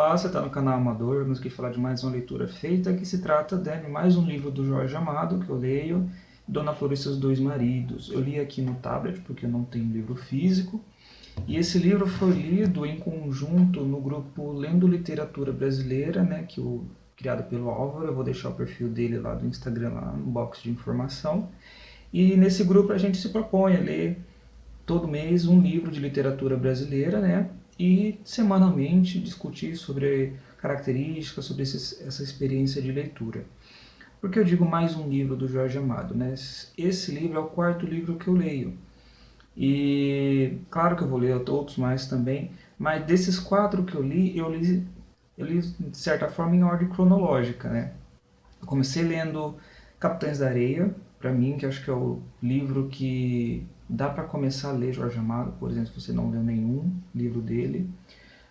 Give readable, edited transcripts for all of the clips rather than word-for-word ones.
Olá, você está no canal Amador, vamos aqui falar de mais uma leitura feita, que se trata de mais um livro do Jorge Amado, que eu leio, Dona Flor e Seus Dois Maridos. Eu li aqui no tablet, porque eu não tenho livro físico, e esse livro foi lido em conjunto no grupo Lendo Literatura Brasileira, né, criado pelo Álvaro. Eu vou deixar o perfil dele lá do Instagram, lá no box de informação. E nesse grupo a gente se propõe a ler todo mês um livro de literatura brasileira, né? E semanalmente discutir sobre características, sobre essa experiência de leitura. Por que eu digo mais um livro do Jorge Amado, né? Esse livro é o quarto livro que eu leio. E claro que eu vou ler outros mais também, mas desses quatro que eu li de certa forma em ordem cronológica, né? Eu comecei lendo Capitães da Areia, para mim, que acho que é o livro que dá para começar a ler Jorge Amado, por exemplo, se você não leu nenhum livro dele.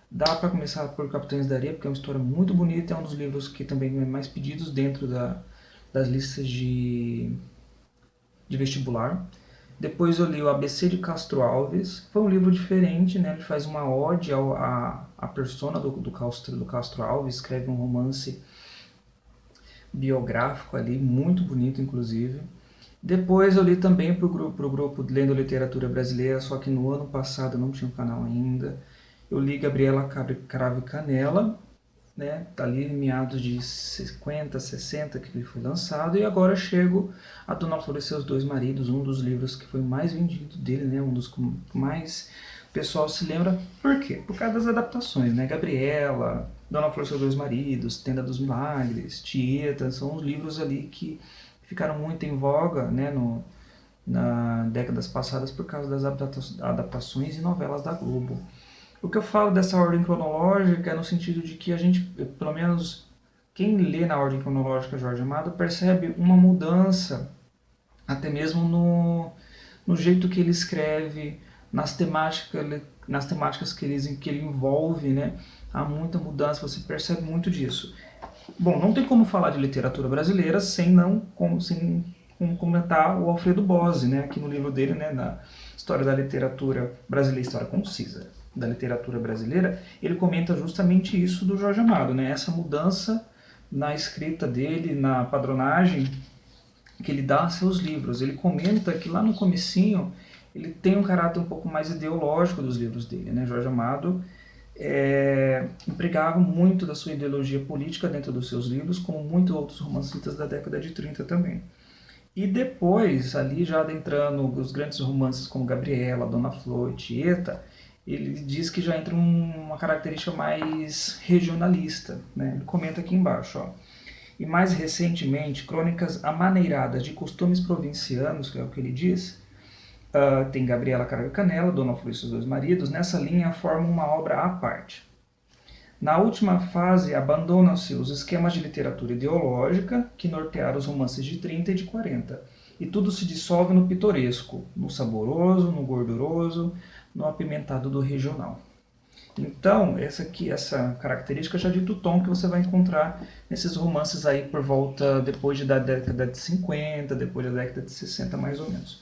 Dá para começar por Capitães da Areia, porque é uma história muito bonita, é um dos livros que também é mais pedidos dentro das listas de vestibular. Depois eu li o ABC de Castro Alves, foi um livro diferente, né? Ele faz uma ode à persona do Castro Alves, escreve um romance biográfico ali, muito bonito inclusive. Depois eu li também para o grupo Lendo Literatura Brasileira, só que no ano passado não tinha um canal ainda. Eu li Gabriela Cravo e Canela, né? Tá ali em meados de 50, 60 que ele foi lançado, e agora chego a Dona Flor e Seus Dois Maridos, um dos livros que foi mais vendido dele, né? Um dos que mais o pessoal se lembra. Por quê? Por causa das adaptações, né? Gabriela, Dona Flor e Seus Dois Maridos, Tenda dos Milagres, Tieta, são os livros ali que ficaram muito em voga, né, nas décadas passadas por causa das adaptações e novelas da Globo. O que eu falo dessa ordem cronológica é no sentido de que a gente, pelo menos quem lê na ordem cronológica Jorge Amado, percebe uma mudança até mesmo no jeito que ele escreve, nas temáticas que ele envolve, né? Há muita mudança, você percebe muito disso. Bom, não tem como falar de literatura brasileira sem comentar o Alfredo Bozzi, né? Aqui no livro dele, né, na História da Literatura Brasileira, História Concisa da Literatura Brasileira, ele comenta justamente isso do Jorge Amado, né? Essa mudança na escrita dele, na padronagem que ele dá a seus livros. Ele comenta que lá no comecinho ele tem um caráter um pouco mais ideológico dos livros dele, né? Jorge Amado empregava muito da sua ideologia política dentro dos seus livros, como muitos outros romancistas da década de 30 também. E depois, ali já adentrando os grandes romances como Gabriela, Dona Flor, Tieta, ele diz que já entra uma característica mais regionalista, né? Ele comenta aqui embaixo, ó. E mais recentemente, crônicas amaneiradas de costumes provincianos, que é o que ele diz. Tem Gabriela Cravo e Canela, Dona Flor e Seus Dois Maridos. Nessa linha formam uma obra à parte. Na última fase, abandonam-se os esquemas de literatura ideológica que nortearam os romances de 30 e de 40, e tudo se dissolve no pitoresco, no saboroso, no gorduroso, no apimentado do regional. Então, essa característica já dita o tom que você vai encontrar nesses romances aí por volta depois da década de 50, depois da década de 60 mais ou menos.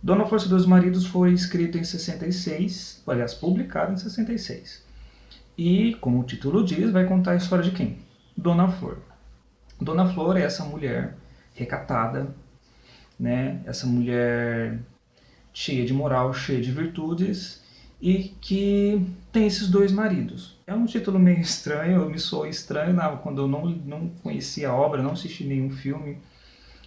Dona Flor e Dois Maridos foi escrito em 66, aliás, publicado em 66. E, como o título diz, vai contar a história de quem? Dona Flor. Dona Flor é essa mulher recatada, né? Essa mulher cheia de moral, cheia de virtudes, e que tem esses dois maridos. É um título meio estranho, eu me soou estranho quando eu não conhecia a obra, não assisti nenhum filme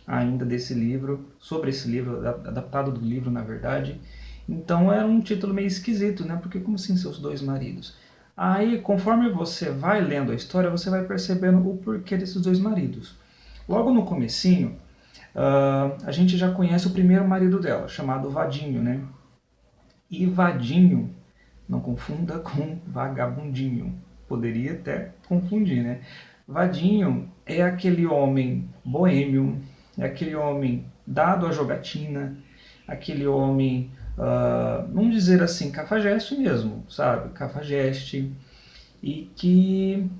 ainda desse livro, sobre esse livro, adaptado do livro, na verdade. Então era um título meio esquisito, né? Porque como assim seus dois maridos? Aí, conforme você vai lendo a história, você vai percebendo o porquê desses dois maridos. Logo no comecinho, a gente já conhece o primeiro marido dela, chamado Vadinho, né? E Vadinho, não confunda com vagabundinho. Poderia até confundir, né? Vadinho é aquele homem boêmio, é aquele homem dado à jogatina, aquele homem, vamos dizer assim, cafajeste mesmo, sabe? Cafajeste. E que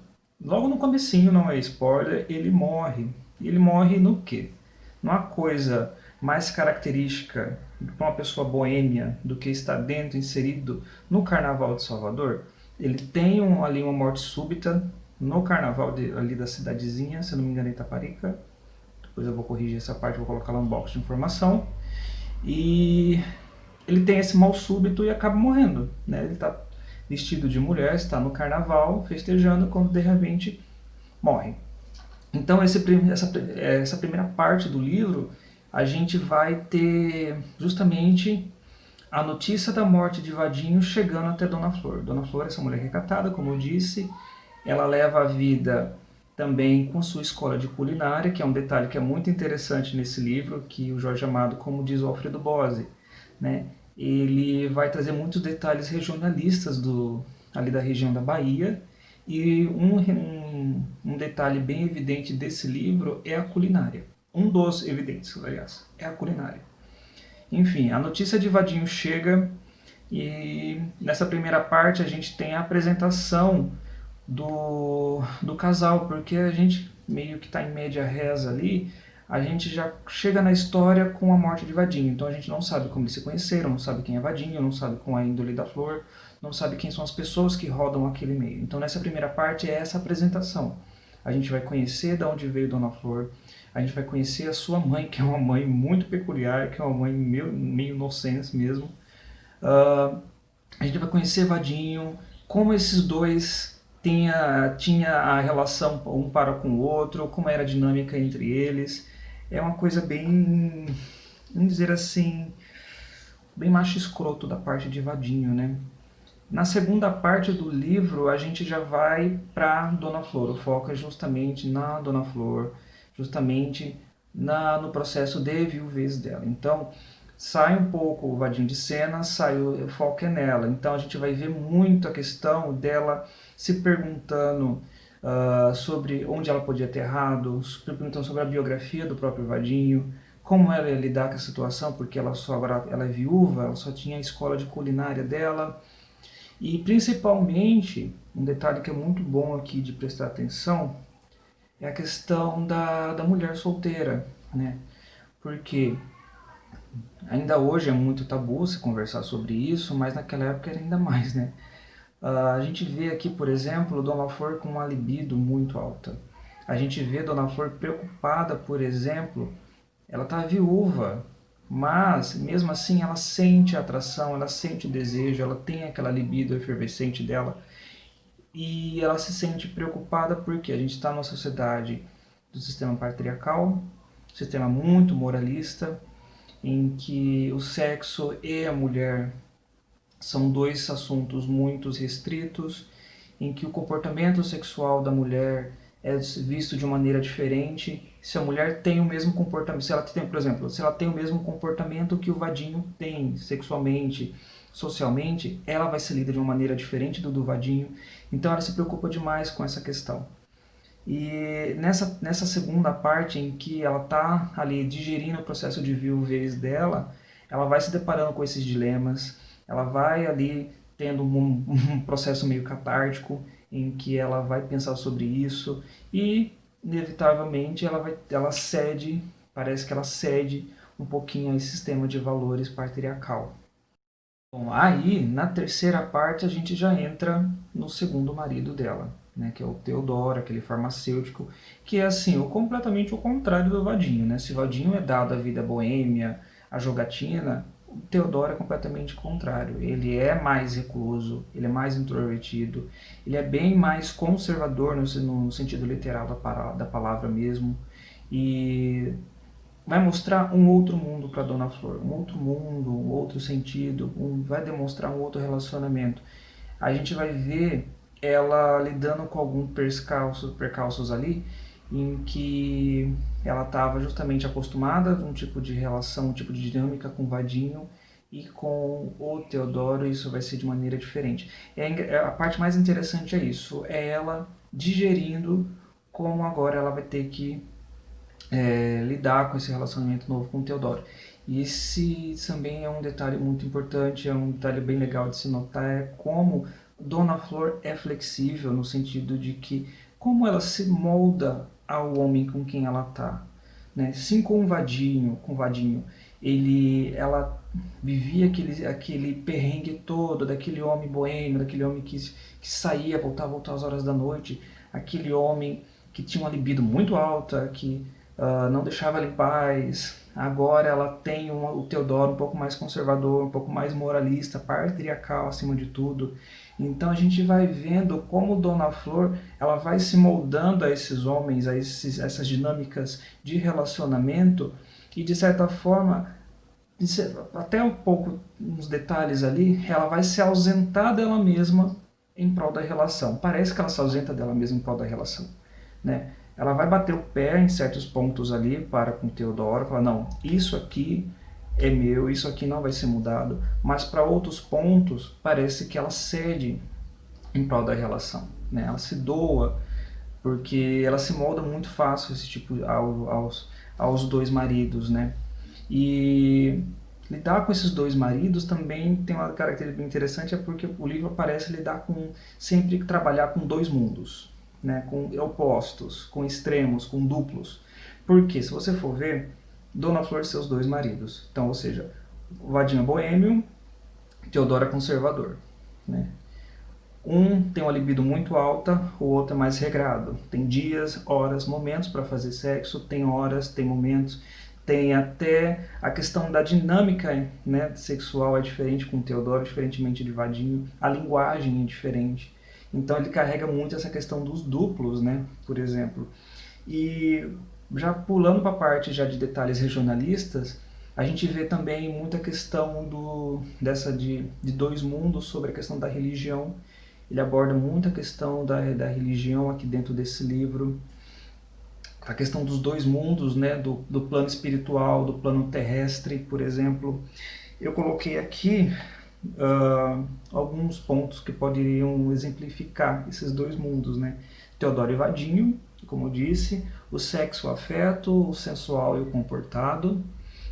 logo no comecinho, não é spoiler, ele morre. E ele morre no quê? Numa coisa mais característica para uma pessoa boêmia do que estar dentro, inserido no Carnaval de Salvador, Ele tem ali uma morte súbita no carnaval ali da cidadezinha, se eu não me engano, Itaparica. Depois eu vou corrigir essa parte, vou colocar lá no box de informação. E ele tem esse mal súbito e acaba morrendo, né? Ele está vestido de mulher, está no carnaval, festejando, quando de repente morre. Então essa primeira parte do livro, a gente vai ter justamente a notícia da morte de Vadinho chegando até Dona Flor. Dona Flor é essa mulher recatada, como eu disse, ela leva a vida também com sua escola de culinária, que é um detalhe que é muito interessante nesse livro, que o Jorge Amado, como diz o Alfredo Bose, né, ele vai trazer muitos detalhes regionalistas ali da região da Bahia, e um detalhe bem evidente desse livro é a culinária. Um dos evidentes, aliás, é a culinária. Enfim, a notícia de Vadinho chega e nessa primeira parte a gente tem a apresentação do casal, porque a gente meio que está em média res ali, a gente já chega na história com a morte de Vadinho. Então a gente não sabe como eles se conheceram, não sabe quem é Vadinho, não sabe qual é a índole da Flor, não sabe quem são as pessoas que rodam aquele meio. Então nessa primeira parte é essa apresentação. A gente vai conhecer de onde veio Dona Flor, a gente vai conhecer a sua mãe, que é uma mãe muito peculiar, que é uma mãe meio nonsense mesmo. A gente vai conhecer Vadinho, como esses dois tinha a relação um para com o outro, como era a dinâmica entre eles. É uma coisa bem, vamos dizer assim, bem macho escroto da parte de Vadinho, né? Na segunda parte do livro, a gente já vai para Dona Flor. O foco é justamente na Dona Flor, justamente no processo de viuvez dela. Então, sai um pouco o Vadinho de cena, o foco é nela. Então, a gente vai ver muito a questão dela se perguntando sobre onde ela podia ter errado, se perguntando sobre a biografia do próprio Vadinho, como ela ia lidar com a situação, porque agora ela é viúva, ela só tinha a escola de culinária dela. E principalmente, um detalhe que é muito bom aqui de prestar atenção, é a questão da mulher solteira, né? Porque ainda hoje é muito tabu se conversar sobre isso, mas naquela época era ainda mais, né? A gente vê aqui, por exemplo, Dona Flor com uma libido muito alta. A gente vê Dona Flor preocupada, por exemplo, ela está viúva, mas mesmo assim ela sente a atração, ela sente o desejo, ela tem aquela libido efervescente dela e ela se sente preocupada porque a gente está numa sociedade do sistema patriarcal, sistema muito moralista, em que o sexo e a mulher são dois assuntos muito restritos, em que o comportamento sexual da mulher é visto de uma maneira diferente. Se a mulher tem o mesmo comportamento, se ela tem, por exemplo, se ela tem o mesmo comportamento que o Vadinho tem sexualmente, socialmente, ela vai ser lida de uma maneira diferente do Vadinho. Então ela se preocupa demais com essa questão. E nessa segunda parte em que ela está ali digerindo o processo de viuvez dela, ela vai se deparando com esses dilemas, ela vai ali tendo um processo meio catártico em que ela vai pensar sobre isso e inevitavelmente ela cede, parece que ela cede um pouquinho a esse sistema de valores patriarcal. Bom, aí na terceira parte a gente já entra no segundo marido dela, né, que é o Teodoro, aquele farmacêutico, que é assim, completamente o contrário do Vadinho, né? Se Vadinho é dado à vida boêmia, à jogatina, o Teodoro é completamente contrário. Ele é mais recluso, ele é mais introvertido, ele é bem mais conservador no sentido literal da palavra mesmo, e vai mostrar um outro mundo para Dona Flor, um outro mundo, um outro sentido, vai demonstrar um outro relacionamento. A gente vai ver ela lidando com alguns percalços ali, em que ela estava justamente acostumada a um tipo de relação, um tipo de dinâmica com o Vadinho, e com o Teodoro isso vai ser de maneira diferente. A parte mais interessante é isso, é ela digerindo como agora ela vai ter que lidar com esse relacionamento novo com o Teodoro. E esse também é um detalhe muito importante, é um detalhe bem legal de se notar, é como Dona Flor é flexível no sentido de que como ela se molda ao homem com quem ela está, né? Sim, com o Vadinho, ela vivia aquele perrengue todo, daquele homem boêmio, daquele homem que saía, voltava às horas da noite, aquele homem que tinha uma libido muito alta, que não deixava ela em paz. Agora ela tem o Teodoro um pouco mais conservador, um pouco mais moralista, patriarcal acima de tudo. Então a gente vai vendo como Dona Flor ela vai se moldando a esses homens, essas dinâmicas de relacionamento e de certa forma até um pouco uns detalhes ali, ela vai se ausentar dela mesma em prol da relação. Parece que ela se ausenta dela mesma em prol da relação, né? Ela vai bater o pé em certos pontos ali para com Teodoro, falar, não, isso aqui é meu, isso aqui não vai ser mudado, mas para outros pontos parece que ela cede em prol da relação, né? Ela se doa, porque ela se molda muito fácil esse tipo aos dois maridos, né? E lidar com esses dois maridos também tem uma característica bem interessante, é porque o livro parece lidar com sempre trabalhar com dois mundos, né? Com opostos, com extremos, com duplos. Porque se você for ver, Dona Flor e seus dois maridos, então, ou seja, o Vadinho é boêmio, Teodoro é conservador, né? Um tem uma libido muito alta, o outro é mais regrado. Tem dias, horas, momentos para fazer sexo, tem horas, tem momentos, tem até a questão da dinâmica, né, sexual é diferente com o Teodoro, diferentemente de Vadinho, a linguagem é diferente. Então ele carrega muito essa questão dos duplos, né, por exemplo. E já pulando para a parte já de detalhes regionalistas, a gente vê também muita questão de dois mundos sobre a questão da religião. Ele aborda muito a questão da religião aqui dentro desse livro, a questão dos dois mundos, né, do plano espiritual, do plano terrestre, por exemplo. Eu coloquei aqui alguns pontos que poderiam exemplificar esses dois mundos, né? Teodoro e Vadinho, como eu disse, o sexo, o afeto, o sensual e o comportado,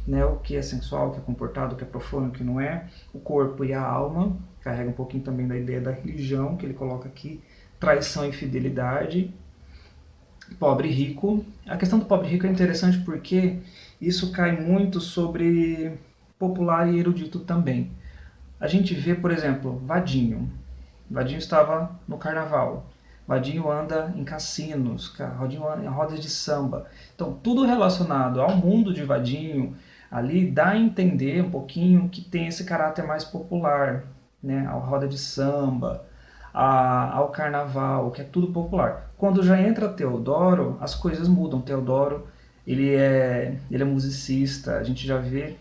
né? O que é sensual, o que é comportado, o que é profano, o que não é, o corpo e a alma, carrega um pouquinho também da ideia da religião, que ele coloca aqui, traição e fidelidade, pobre e rico. A questão do pobre e rico é interessante porque isso cai muito sobre popular e erudito também. A gente vê, por exemplo, Vadinho. Vadinho estava no carnaval. Vadinho anda em cassinos, Vadinho anda em rodas de samba. Então, tudo relacionado ao mundo de Vadinho ali dá a entender um pouquinho que tem esse caráter mais popular, né? A roda de samba, ao carnaval, que é tudo popular. Quando já entra Teodoro, as coisas mudam. Teodoro, ele é musicista, a gente já vê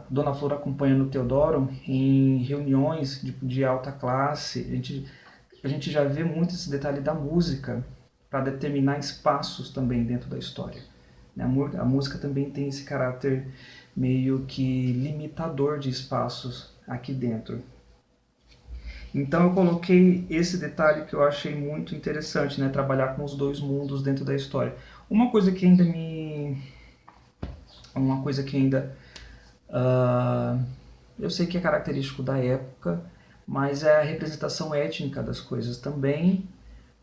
Dona Flor acompanhando o Teodoro em reuniões de alta classe. A gente já vê muito esse detalhe da música para determinar espaços também dentro da história. A música também tem esse caráter meio que limitador de espaços aqui dentro. Então eu coloquei esse detalhe que eu achei muito interessante, né? Trabalhar com os dois mundos dentro da história. Uma coisa que ainda eu sei que é característico da época, mas é a representação étnica das coisas também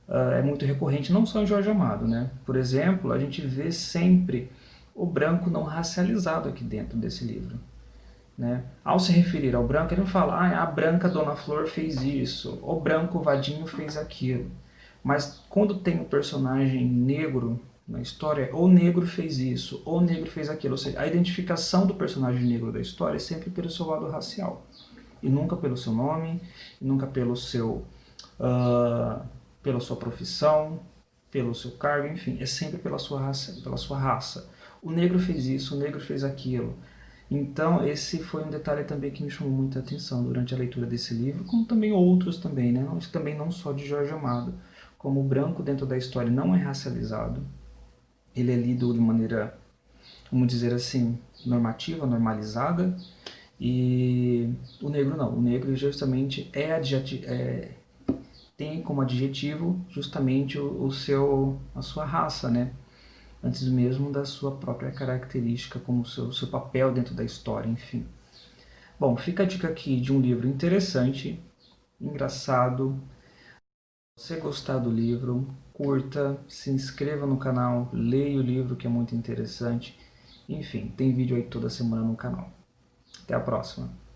é muito recorrente, não só em Jorge Amado, né? Por exemplo, a gente vê sempre o branco não racializado aqui dentro desse livro. Né? Ao se referir ao branco, ele não fala, a branca Dona Flor fez isso, o branco Vadinho fez aquilo. Mas quando tem um personagem negro na história, o negro fez isso, o negro fez aquilo. Ou seja, a identificação do personagem negro da história é sempre pelo seu lado racial. E nunca pelo seu nome, e nunca pela sua profissão, pelo seu cargo, enfim, é sempre pela sua raça. O negro fez isso, o negro fez aquilo. Então, esse foi um detalhe também que me chamou muita atenção durante a leitura desse livro, como também outros também, né? Também não só de Jorge Amado. Como o branco dentro da história não é racializado, ele é lido de maneira, vamos dizer assim, normativa, normalizada, e o negro não. O negro justamente tem como adjetivo justamente a sua raça, né? Antes mesmo da sua própria característica, como o seu papel dentro da história, enfim. Bom, fica a dica aqui de um livro interessante, engraçado. Se você gostar do livro, curta, se inscreva no canal, leia o livro que é muito interessante. Enfim, tem vídeo aí toda semana no canal. Até a próxima.